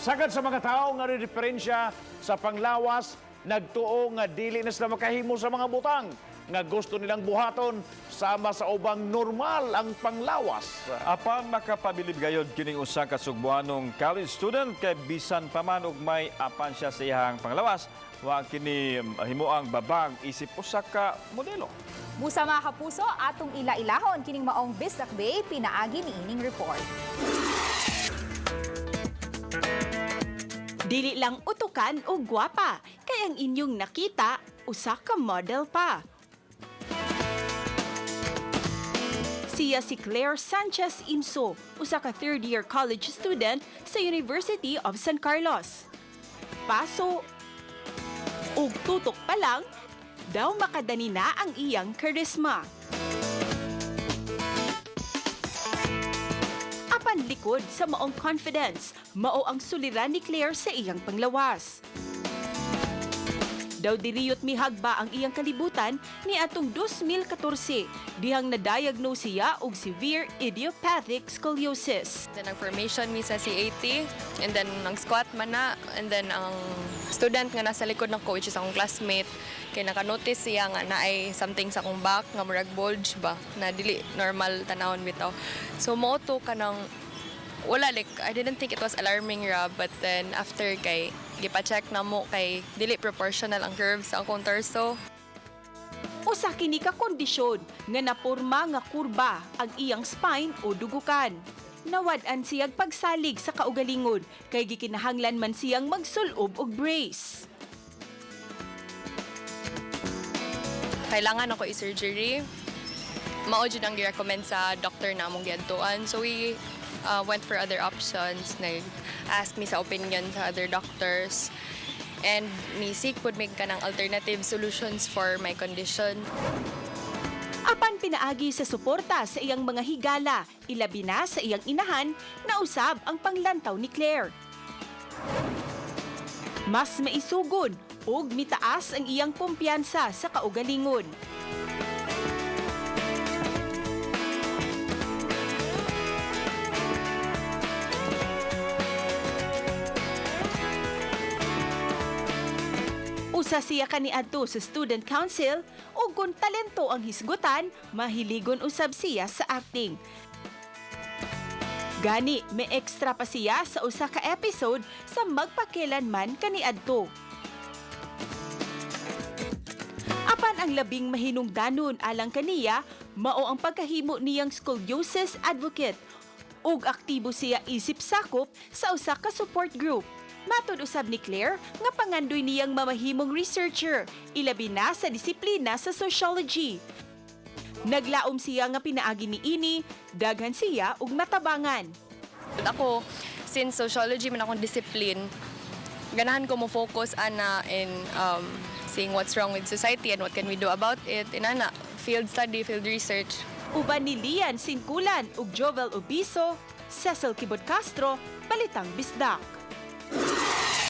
Sagad sa mga tao nga diferensya sa panglawas, nagtuo nga dili na sila makahimo sa mga butang nga gusto nilang buhaton sama sa ubang normal ang panglawas. Apan makapabilib gayod kining usa ka Sugbuanong college student kay bisan pa man og may apan siya sa iyang panglawas, wa kini himuang babag isip usa ka modelo. Busa mga kapuso, atong ila-ilahon kining maong Bisdak Bay pinaagi ni ining report. Dili lang utukan o gwapa, kay ang inyong nakita, usa ka model pa. Siya si Claire Sanchez Inso, usa ka third-year college student sa University of San Carlos. Paso, ug tutok pa lang, daw makadani na ang iyang charisma. Apan likod sa maong confidence, mao ang suliran ni Claire sa iyang panglawas. Daw diriyot mihagba ang iyang kalibutan ni atong 2014 dihang na-diagnose siya og severe idiopathic scoliosis. Then nag-formation mi sa CAT and then nag-squat man na and then ang student nga nasa likod ng coach is akong classmate kay naka-notice siya nga na ay something sa akong back nga murag bulge ba na dili normal tanawon bitaw. So mo to kanang wala, like I didn't think it was alarming ra, but then after kay gipa-check na mo kay dili proportional ang curves sa akong torso. Usa kini ka kondisyon nga naporma nga kurba ang iyang spine o dugukan. Nawad-an siyag pagsalig sa kaugalingon kay gikinahanglan man siyang magsulob og brace. Kailangan ako i-surgery. Mao jud ang gi-recommend sa doctor na among giadtuan. So we went for other options. Nag-ask me sa opinion sa other doctors. And ni-seek po mig ka ng alternative solutions for my condition. Apan pinaagi sa suporta sa iyang mga higala, ilabi na sa iyang inahan, na usab ang panglantaw ni Claire. Mas maisugon ug mitaas ang iyang kumpiyansa sa kaugalingon. Usa siya kaniadto sa student council ug kung talento ang hisgutan, mahiligon usab siya sa acting. Gani, may extra pa siya sa usa ka episode sa Magpakilanman Kaniadto. Apan ang labing mahinungdanon alang kaniya, mao ang pagkahimo niyang scoliosis advocate ug aktibo siya isip sakop sa usa ka support group. Matud usab ni Claire nga pangandoy niyang mamahimong researcher, ilabi na sa disiplina sa sociology. Naglaom siya nga pinaagi ni ini, daghan siya ug natabangan. Ako, since sociology man akong discipline, ganahan ko mo focus ana in seeing what's wrong with society and what can we do about it. Inana, field study, field research. Uban ni Lian Singkulan ug Jovel Obiso, Cecil Kibot Castro, Balitang Bisdak.